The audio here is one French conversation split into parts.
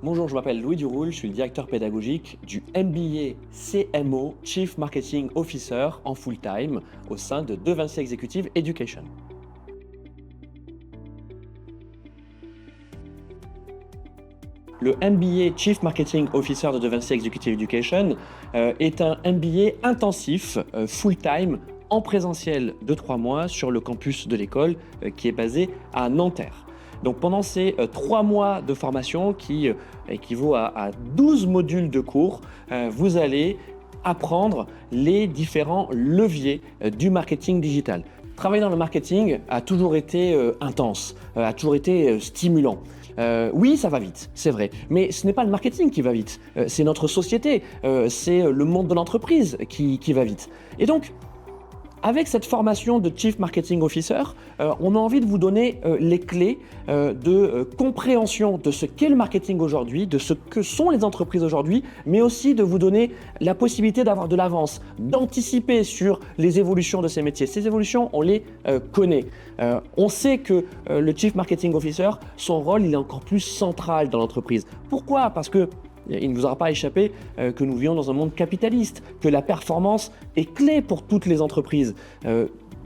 Bonjour, je m'appelle Louis Duroul, je suis le directeur pédagogique du MBA CMO Chief Marketing Officer en full-time au sein de De Vinci Executive Education. Le MBA Chief Marketing Officer de De Vinci Executive Education est un MBA intensif, full-time, en présentiel de 3 mois sur le campus de l'école qui est basé à Nanterre. Donc pendant ces 3 mois de formation qui équivaut à 12 modules de cours, vous allez apprendre les différents leviers du marketing digital. Travailler dans le marketing a toujours été intense, a toujours été stimulant. Oui, ça va vite, c'est vrai, mais ce n'est pas le marketing qui va vite, c'est notre société, c'est le monde de l'entreprise qui va vite. Et donc, avec cette formation de Chief Marketing Officer, on a envie de vous donner les clés de compréhension de ce qu'est le marketing aujourd'hui, de ce que sont les entreprises aujourd'hui, mais aussi de vous donner la possibilité d'avoir de l'avance, d'anticiper sur les évolutions de ces métiers. Ces évolutions, on les connaît. On sait que le Chief Marketing Officer, son rôle, il est encore plus central dans l'entreprise. Pourquoi ? Parce que il ne vous aura pas échappé que nous vivons dans un monde capitaliste, que la performance est clé pour toutes les entreprises.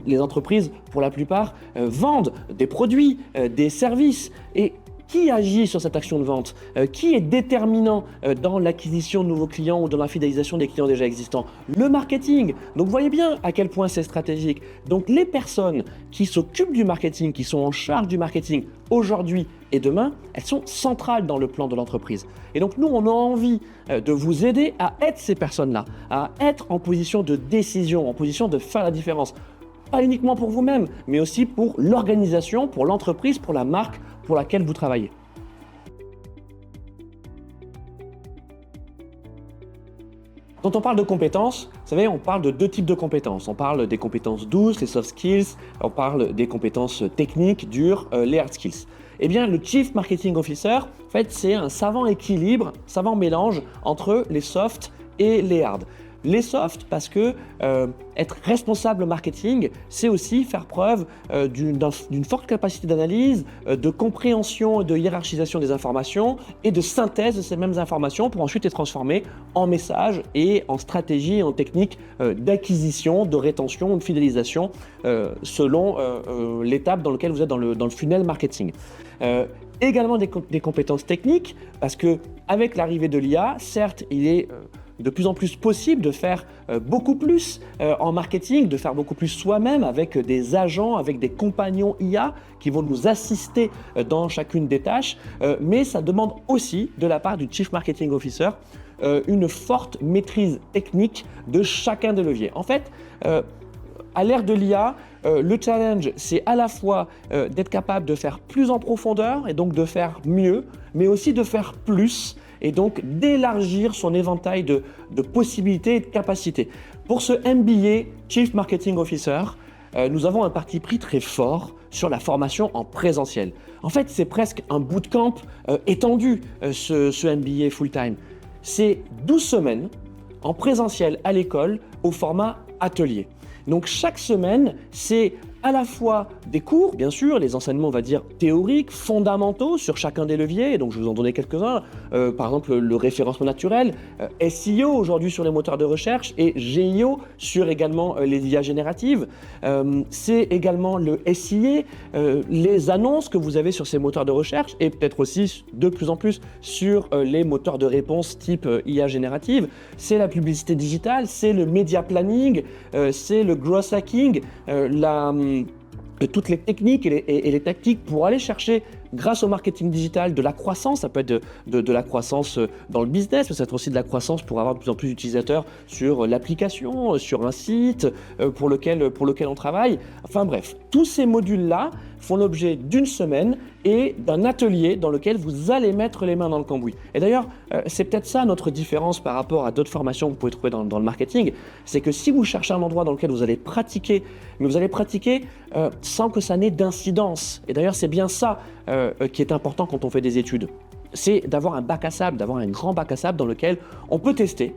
Les entreprises, pour la plupart, vendent des produits, des services. Et qui agit sur cette action de vente ? Qui est déterminant dans l'acquisition de nouveaux clients ou dans la fidélisation des clients déjà existants ? Le marketing. Donc vous voyez bien à quel point c'est stratégique. Donc les personnes qui s'occupent du marketing, qui sont en charge du marketing aujourd'hui et demain, elles sont centrales dans le plan de l'entreprise. Et donc nous, on a envie de vous aider à être ces personnes-là, à être en position de décision, en position de faire la différence. Pas uniquement pour vous-même, mais aussi pour l'organisation, pour l'entreprise, pour la marque pour laquelle vous travaillez. Quand on parle de compétences, vous savez, on parle de 2 types de compétences. On parle des compétences douces, les soft skills, on parle des compétences techniques, dures, les hard skills. Eh bien, le Chief Marketing Officer, en fait, c'est un savant équilibre, savant mélange entre les soft et les hard. Les soft parce que être responsable marketing, c'est aussi faire preuve d'une forte capacité d'analyse, de compréhension et de hiérarchisation des informations et de synthèse de ces mêmes informations pour ensuite les transformer en messages et en stratégie et en technique d'acquisition, de rétention, de fidélisation selon l'étape dans laquelle vous êtes dans le funnel marketing. Également des compétences techniques parce que avec l'arrivée de l'IA, certes, il est de plus en plus possible de faire beaucoup plus en marketing, de faire beaucoup plus soi-même avec des agents, avec des compagnons IA qui vont nous assister dans chacune des tâches, mais ça demande aussi de la part du Chief Marketing Officer une forte maîtrise technique de chacun des leviers. En fait, à l'ère de l'IA, le challenge, c'est à la fois d'être capable de faire plus en profondeur et donc de faire mieux, mais aussi de faire plus et donc d'élargir son éventail de possibilités et de capacités. Pour ce MBA Chief Marketing Officer, nous avons un parti pris très fort sur la formation en présentiel. En fait, c'est presque un bootcamp étendu, ce MBA full-time. C'est 12 semaines en présentiel à l'école au format atelier. Donc chaque semaine, c'est à la fois des cours, bien sûr, les enseignements, on va dire, théoriques, fondamentaux sur chacun des leviers, donc je vais vous en donner quelques-uns, par exemple le référencement naturel, SEO aujourd'hui sur les moteurs de recherche et GIO sur également les IA génératives. C'est également le SIA, les annonces que vous avez sur ces moteurs de recherche et peut-être aussi de plus en plus sur les moteurs de réponse type IA générative. C'est la publicité digitale, c'est le media planning, c'est le growth hacking, toutes les techniques et les tactiques pour aller chercher, grâce au marketing digital, de la croissance. Ça peut être de la croissance dans le business, mais ça peut être aussi de la croissance pour avoir de plus en plus d'utilisateurs sur l'application, sur un site pour lequel on travaille. Enfin bref, tous ces modules-là font l'objet d'une semaine et d'un atelier dans lequel vous allez mettre les mains dans le cambouis. Et d'ailleurs, c'est peut-être ça notre différence par rapport à d'autres formations que vous pouvez trouver dans le marketing, c'est que si vous cherchez un endroit dans lequel vous allez pratiquer, mais vous allez pratiquer sans que ça n'ait d'incidence. Et d'ailleurs, c'est bien ça qui est important quand on fait des études. C'est d'avoir un bac à sable, d'avoir un grand bac à sable dans lequel on peut tester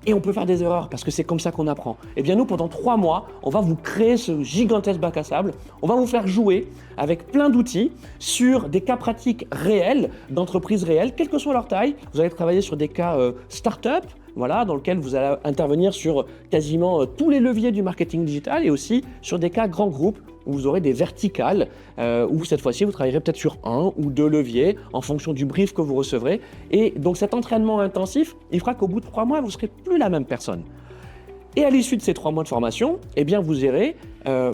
Et on peut faire des erreurs parce que c'est comme ça qu'on apprend. Eh bien nous, pendant 3 mois, on va vous créer ce gigantesque bac à sable. On va vous faire jouer avec plein d'outils sur des cas pratiques réels, d'entreprises réelles, quelle que soit leur taille. Vous allez travailler sur des cas start-up, voilà, dans lequel vous allez intervenir sur quasiment tous les leviers du marketing digital et aussi sur des cas grands groupes où vous aurez des verticales, où cette fois-ci vous travaillerez peut-être sur 1 ou 2 leviers en fonction du brief que vous recevrez. Et donc cet entraînement intensif, il fera qu'au bout de 3 mois, vous ne serez plus la même personne. Et à l'issue de ces 3 mois de formation, eh bien vous irez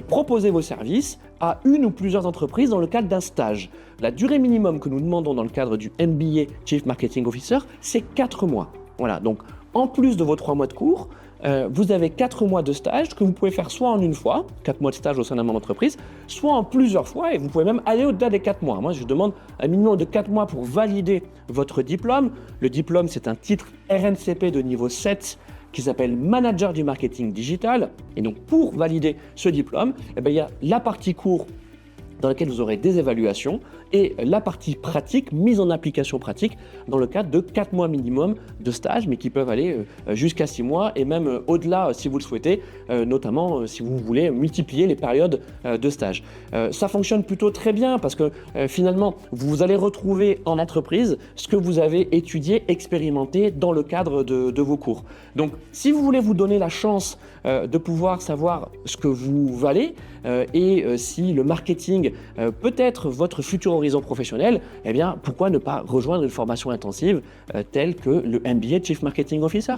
proposer vos services à une ou plusieurs entreprises dans le cadre d'un stage. La durée minimum que nous demandons dans le cadre du MBA Chief Marketing Officer, c'est 4 mois. Voilà, donc en plus de vos 3 mois de cours, vous avez 4 mois de stage que vous pouvez faire soit en une fois, 4 mois de stage au sein d'un même entreprise, soit en plusieurs fois et vous pouvez même aller au-delà des 4 mois. Moi, je demande un minimum de 4 mois pour valider votre diplôme. Le diplôme, c'est un titre RNCP de niveau 7 qui s'appelle Manager du Marketing Digital. Et donc, pour valider ce diplôme, eh bien, il y a la partie cours dans laquelle vous aurez des évaluations et la partie pratique, mise en application pratique, dans le cadre de 4 mois minimum de stage, mais qui peuvent aller jusqu'à 6 mois et même au-delà si vous le souhaitez, notamment si vous voulez multiplier les périodes de stage. Ça fonctionne plutôt très bien parce que finalement, vous allez retrouver en entreprise ce que vous avez étudié, expérimenté dans le cadre de vos cours. Donc, si vous voulez vous donner la chance de pouvoir savoir ce que vous valez et si le marketing peut être votre futur horizon professionnel, eh bien, pourquoi ne pas rejoindre une formation intensive telle que le MBA Chief Marketing Officer ?